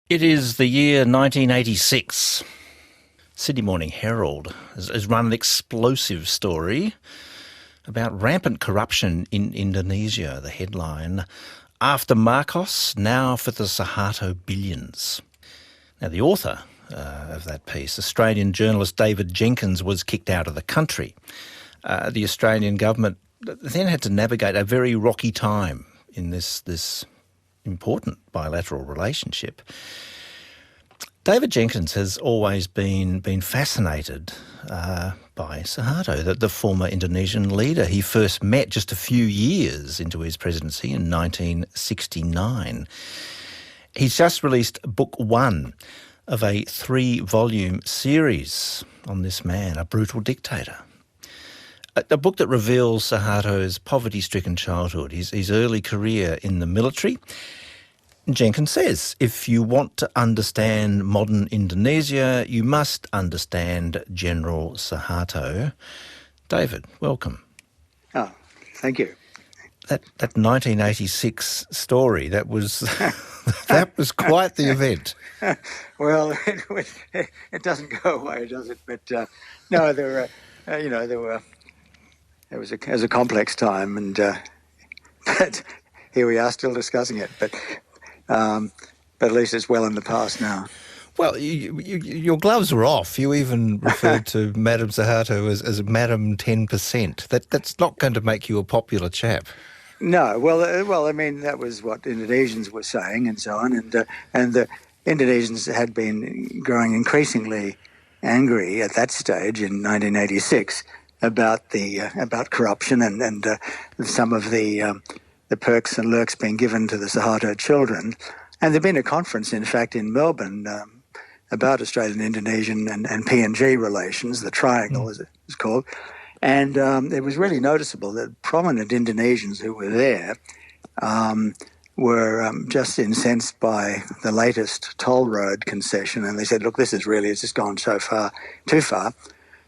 It is the year 1986. Sydney Morning Herald has run an explosive story about rampant corruption in Indonesia. The headline, "After Marcos, now for the Suharto billions." Now, the author of that piece, Australian journalist David Jenkins, was kicked out of the country. The Australian government then had to navigate a very rocky time in this important bilateral relationship. David Jenkins has always been fascinated by Suharto, the former Indonesian leader. He first met just a few years into his presidency in 1969. He's just released book one of a 3-volume series on this man, a brutal dictator. A book that reveals Suharto's poverty-stricken childhood, his early career in the military. Jenkins says, if you want to understand modern Indonesia, you must understand General Suharto. David, welcome. Oh, thank you. That 1986 story, that was that was quite the event. Well, it doesn't go away, does it? But no, it was a complex time, and but here we are still discussing it. But at least it's well in the past now. Well, your gloves were off. You even referred to Madame Suharto as Madame 10%. That's not going to make you a popular chap. No, well, I mean, that was what Indonesians were saying and so on, and the Indonesians had been growing increasingly angry at that stage in 1986 about corruption and some of the perks and lurks being given to the Suharto children. And there'd been a conference, in fact, in Melbourne about Australian-Indonesian and PNG relations, the Triangle as it was called. And it was really noticeable that prominent Indonesians who were there were just incensed by the latest toll road concession. And they said, look, it's just gone too far.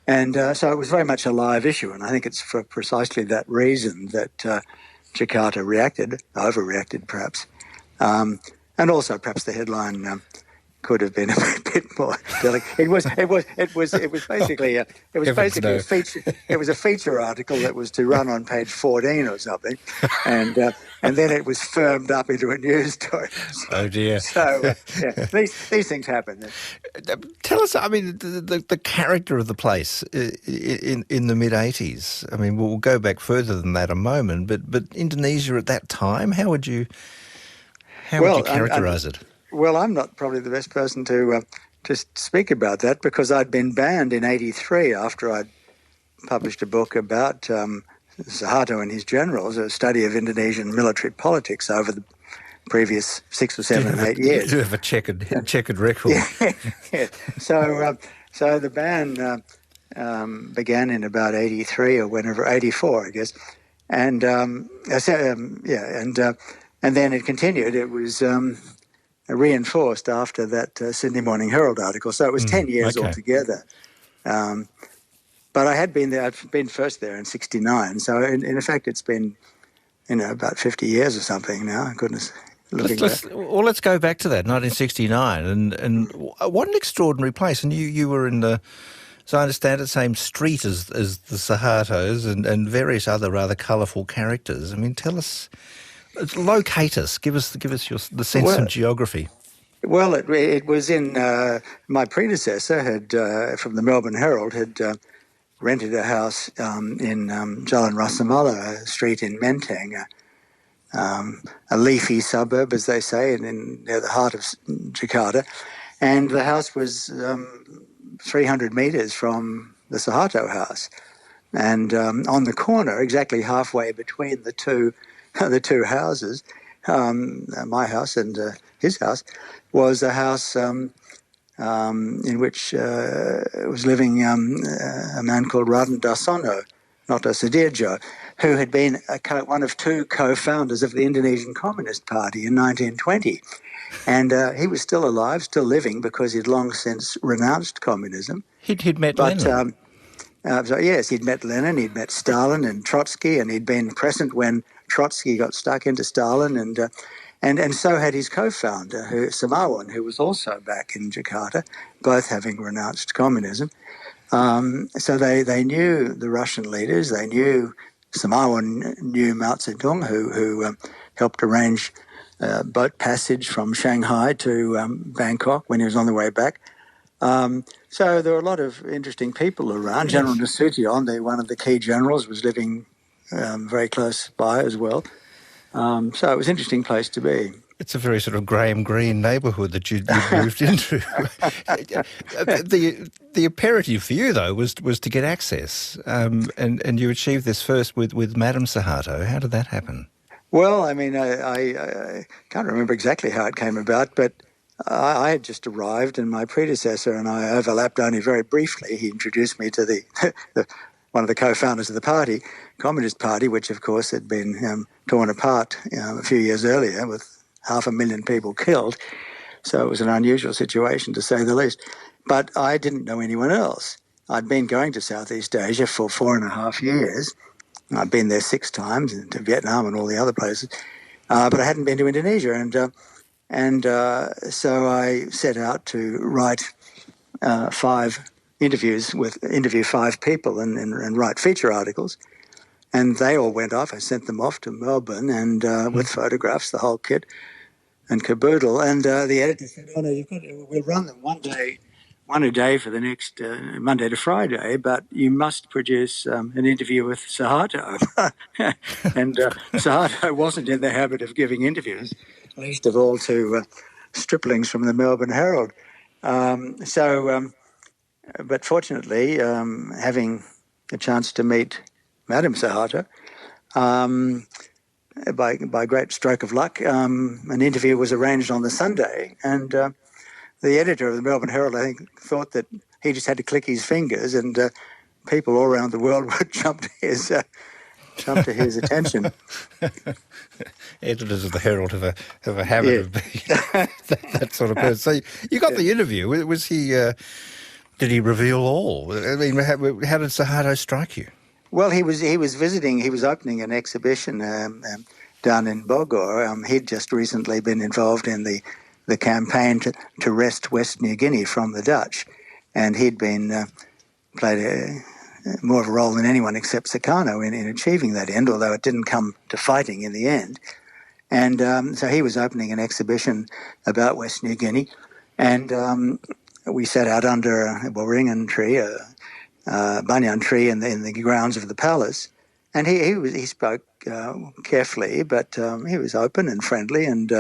And so it was very much a live issue. And I think it's for precisely that reason that Jakarta overreacted perhaps. And also perhaps the headline could have been a bit more delicate. It was basically a feature. It was a feature article that was to run on page 14 or something, and then it was firmed up into a news story. Oh dear! So these things happen. Tell us, I mean, the character of the place in the mid '80s. I mean, we'll go back further than that a moment, but Indonesia at that time, how would you characterise it? Well, I'm not probably the best person to speak about that because I'd been banned in '83 after I'd published a book about Suharto and his generals, a study of Indonesian military politics over the previous 6 or 7 and 8 years. You have a checkered record. Yeah. So the ban began in about '83 or whenever, '84, I guess, and and then it continued. It was reinforced after that Sydney Morning Herald article. So it was 10 years altogether. But I had been there. I'd been first there in '69. So in effect, it's been about 50 years or something now. Goodness. Let's go back to that 1969, and what an extraordinary place. And you were in the, as I understand it, same street as the Suhartos and various other rather colourful characters. I mean, tell us, locate us, give us the sense of geography. Well, it was in my predecessor from the Melbourne Herald had rented a house in Jalan Rasa Mala Street in Menteng. A leafy suburb, as they say, near the heart of Jakarta. And the house was 300 metres from the Suharto house. And on the corner, exactly halfway between the two houses, my house and his house, was a house in which was living a man called Raden Darsono, Noto Sudirjo, who had been one of two co-founders of the Indonesian Communist Party in 1920. And he was still alive, still living, because he'd long since renounced communism. He'd met Lenin. Yes, he'd met Lenin, he'd met Stalin and Trotsky, and he'd been present when Trotsky got stuck into Stalin, And so had his co-founder, Samarwan, who was also back in Jakarta, both having renounced communism. So they knew the Russian leaders. They knew Samarwan knew Mao Zedong, who helped arrange boat passage from Shanghai to Bangkok when he was on the way back. So there were a lot of interesting people around. Yes. General Nasution, one of the key generals, was living very close by as well. So it was an interesting place to be. It's a very sort of Graham Greene neighbourhood that you moved into. The imperative for you, though, was to get access, and you achieved this first with Madame Suharto. How did that happen? Well, I mean, I can't remember exactly how it came about, but I had just arrived, and my predecessor and I overlapped only very briefly. He introduced me to one of the co-founders of the party, Communist Party, which, of course, had been torn apart a few years earlier with 500,000 people killed. So it was an unusual situation, to say the least. But I didn't know anyone else. I'd been going to Southeast Asia for 4.5 years. I'd been there 6 times, to Vietnam and all the other places. But I hadn't been to Indonesia. And so I set out to write 5 interviews, interview 5 people and write feature articles. And they all went off. I sent them off to Melbourne and with photographs, the whole kit and caboodle. And the editor said, "Oh no, we'll run them one a day for the next Monday to Friday, but you must produce an interview with Suharto." And Suharto wasn't in the habit of giving interviews, least of all to striplings from the Melbourne Herald. But fortunately, having a chance to meet Madame Suharto, by great stroke of luck, an interview was arranged on the Sunday, and the editor of the Melbourne Herald, I think, thought that he just had to click his fingers and people all around the world would jump to his attention. Editors of the Herald have a habit of being that sort of person. So you got the interview. Was he? Did he reveal all? I mean, how did Suharto strike you? Well, he was visiting. He was opening an exhibition down in Bogor. He'd just recently been involved in the campaign to wrest West New Guinea from the Dutch, and he'd been played more of a role than anyone except Sukarno in achieving that end, although it didn't come to fighting in the end. And so he was opening an exhibition about West New Guinea, and we sat out under a waringan tree, a banyan tree in the grounds of the palace, and he spoke carefully, but he was open and friendly, and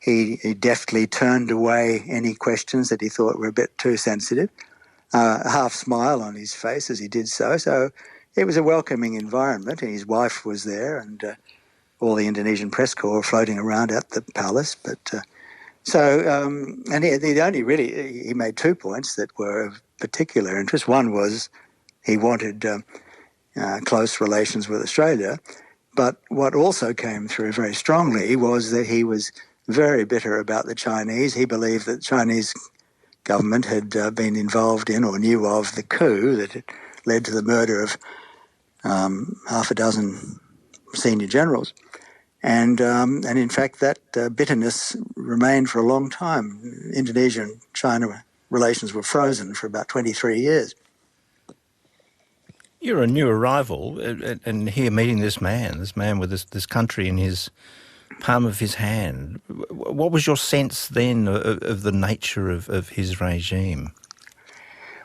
he deftly turned away any questions that he thought were a bit too sensitive. A half smile on his face as he did so. So it was a welcoming environment, and his wife was there, and all the Indonesian press corps floating around at the palace. But and he made 2 points that were of particular interest. One was he wanted close relations with Australia, but what also came through very strongly was that he was very bitter about the Chinese. He believed that the Chinese government had been involved in or knew of the coup that had led to the murder of 6 senior generals. And in fact, that bitterness remained for a long time. Indonesia and China relations were frozen for about 23 years. You're a new arrival, and here meeting this man with this country in his palm of his hand. What was your sense then of the nature of his regime?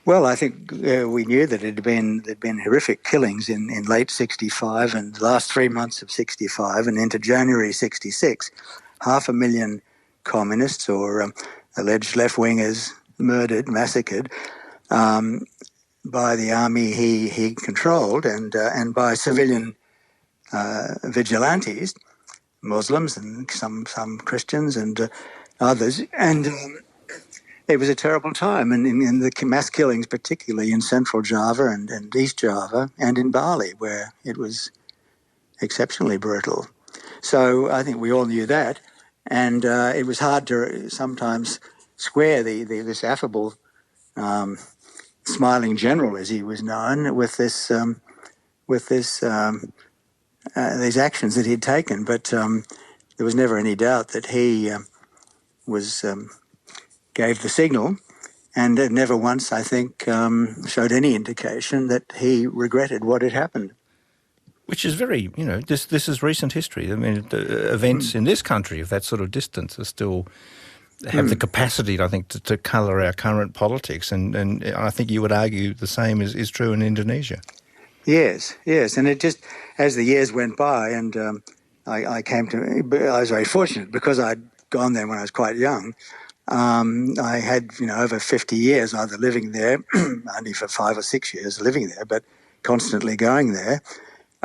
Well, I think we knew that there'd been horrific killings in late 65 and the last 3 months of 65 and into January 66. 500,000 communists or alleged left-wingers murdered, massacred by the army he controlled and by civilian vigilantes, Muslims and some Christians and others. And it was a terrible time, and in the mass killings, particularly in Central Java and East Java and in Bali, where it was exceptionally brutal. So I think we all knew that, and it was hard to sometimes square this affable, smiling general, as he was known, with these actions that he'd taken. But there was never any doubt that he was gave the signal, and never once, I think, showed any indication that he regretted what had happened. Which is very, this is recent history. I mean, the events in this country of that sort of distance are still have the capacity, I think, to colour our current politics, and I think you would argue the same is true in Indonesia. Yes, and it just, as the years went by, and I was very fortunate because I'd gone there when I was quite young. I had, over 50 years either living there, only for 5 or 6 years living there, but constantly going there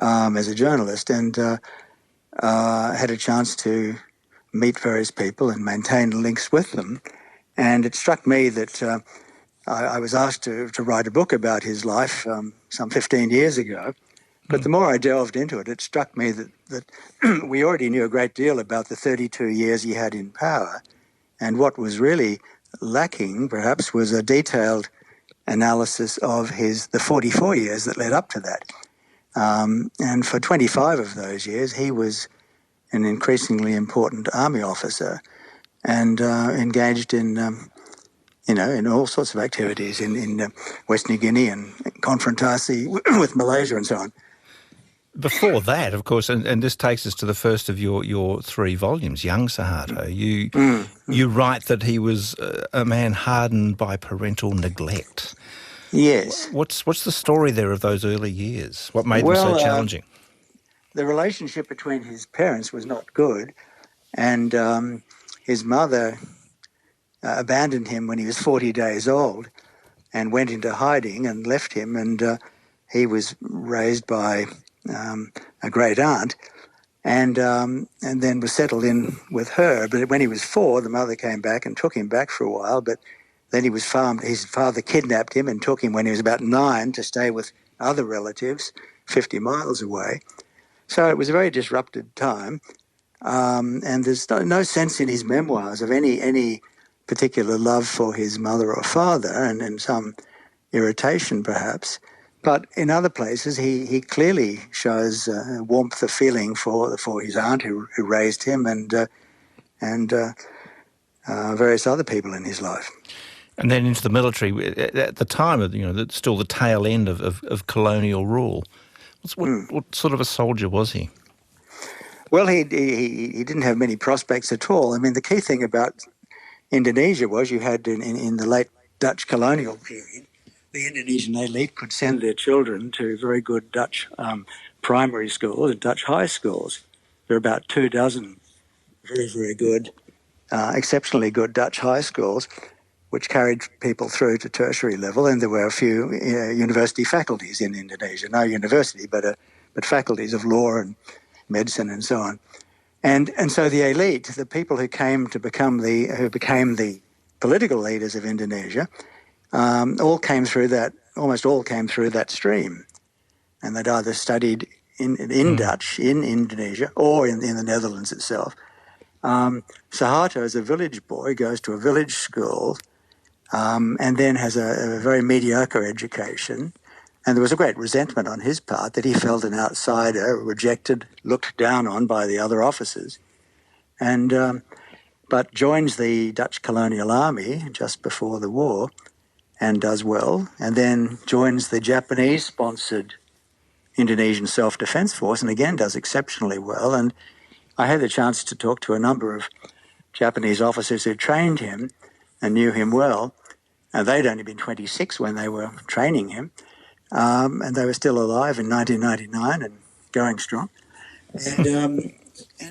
as a journalist, and had a chance to meet various people and maintain links with them. And it struck me that I was asked to write a book about his life some 15 years ago. But the more I delved into it, it struck me that we already knew a great deal about the 32 years he had in power. And what was really lacking, perhaps, was a detailed analysis of the 44 years that led up to that. And for 25 of those years, he was an increasingly important army officer and engaged in all sorts of activities in West New Guinea and confrontasi with Malaysia and so on. Before that, of course, and this takes us to the first of your 3 volumes, Young Suharto, you write that he was a man hardened by parental neglect. Yes. What's the story there of those early years? What made them so challenging? The relationship between his parents was not good, and his mother abandoned him when he was 40 days old and went into hiding and left him, and he was raised by a great aunt, and then was settled in with her. But when he was 4, the mother came back and took him back for a while, but then he was farmed. His father kidnapped him and took him when he was about 9 to stay with other relatives 50 miles away. So it was a very disrupted time, and there's no sense in his memoirs of any particular love for his mother or father, and some irritation perhaps. But in other places, he clearly shows warmth of feeling for his aunt who raised him, and various other people in his life. And then into the military at the time of still the tail end of colonial rule. What sort of a soldier was he? Well, he didn't have many prospects at all. I mean, the key thing about Indonesia was you had in the late Dutch colonial period, the Indonesian elite could send their children to very good Dutch primary schools and Dutch high schools. There are about 24 very, very good, exceptionally good Dutch high schools, which carried people through to tertiary level, and there were a few university faculties in Indonesia. No university, but faculties of law and medicine and so on. And so the elite, the people who became the political leaders of Indonesia, almost all came through that stream, and they'd either studied in Dutch in Indonesia or in the Netherlands itself. Suharto, as a village boy, goes to a village school and then has a very mediocre education. And there was a great resentment on his part that he felt an outsider, rejected, looked down on by the other officers, but joins the Dutch colonial army just before the war and does well, and then joins the Japanese-sponsored Indonesian Self-Defense Force and again does exceptionally well. And I had the chance to talk to a number of Japanese officers who trained him and knew him well, and they'd only been 26 when they were training him, and they were still alive in 1999 and going strong. And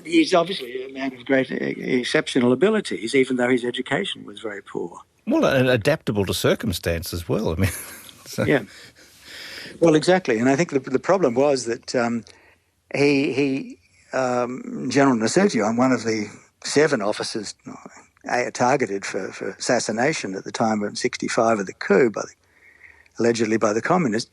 he's obviously a man of great exceptional abilities, even though his education was very poor. Well, and adaptable to circumstance as well. I mean, Yeah. Well, exactly. And I think the problem was that General Nasution, one of the 7 officers targeted for assassination at the time of 1965 of the coup, allegedly by the communists,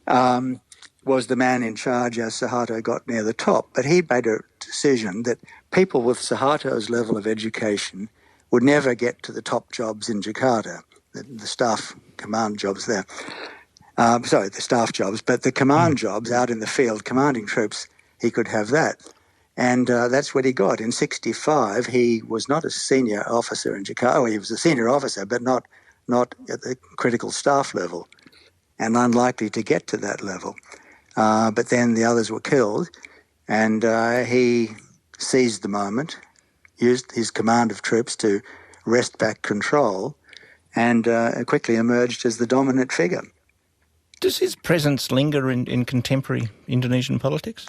was the man in charge as Suharto got near the top. But he made a decision that people with Suharto's level of education would never get to the top jobs in Jakarta, the staff command jobs there. The staff jobs, but the command jobs out in the field, commanding troops, he could have that. And that's what he got. In 1965, he was not a senior officer in Jakarta. Well, he was a senior officer, but not at the critical staff level, and unlikely to get to that level. But then the others were killed, and he seized the moment, used his command of troops to wrest back control, and quickly emerged as the dominant figure. Does his presence linger in contemporary Indonesian politics?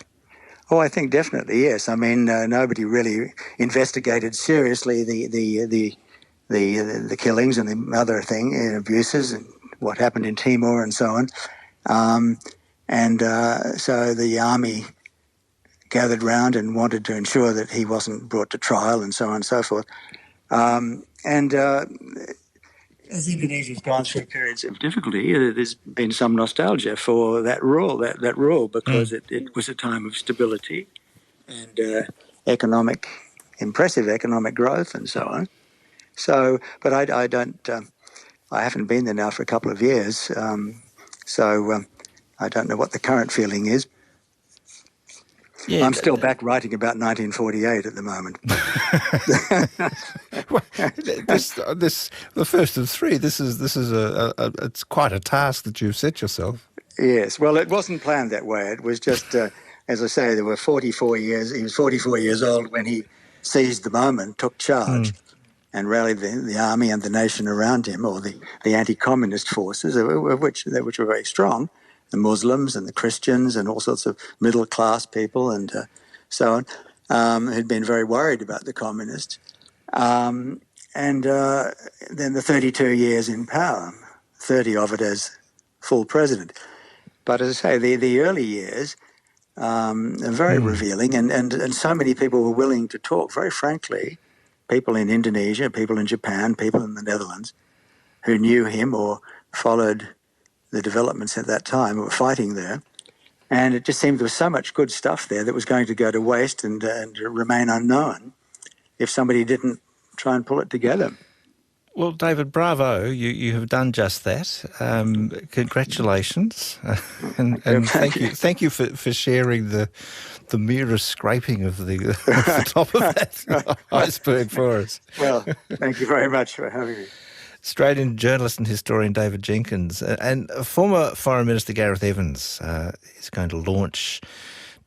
Oh, I think definitely, yes. I mean, nobody really investigated seriously the killings and the other abuses and what happened in Timor and so on. So the army gathered round and wanted to ensure that he wasn't brought to trial and so on and so forth. As Indonesia's gone through periods of difficulty, there's been some nostalgia for that rule, because it was a time of stability and impressive economic growth and so on. So, but I haven't been there now for a couple of years, so I don't know what the current feeling is. Yeah, I'm still back writing about 1948 at the moment. Well, the first of three. This is it's quite a task that you've set yourself. Yes, well, it wasn't planned that way. It was just, as I say, there were 44 years. He was 44 years old when he seized the moment, took charge, and rallied the army and the nation around him, or the anti-communist forces, which were very strong. The Muslims and the Christians and all sorts of middle-class people and so on, who'd been very worried about the communists. Then the 32 years in power, 30 of it as full president. But as I say, the early years are very revealing, and so many people were willing to talk, very frankly, people in Indonesia, people in Japan, people in the Netherlands, who knew him or followed the developments at that time, were fighting there. And it just seemed there was so much good stuff there that was going to go to waste and remain unknown if somebody didn't try and pull it together. Well, David, bravo. You have done just that. Congratulations. And thank you for sharing the merest scraping of the top of that iceberg for us. Well, thank you very much for having me. Australian journalist and historian David Jenkins and former Foreign Minister Gareth Evans is going to launch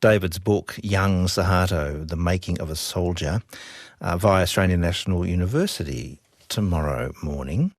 David's book, Young Suharto, The Making of a Soldier, via Australian National University tomorrow morning.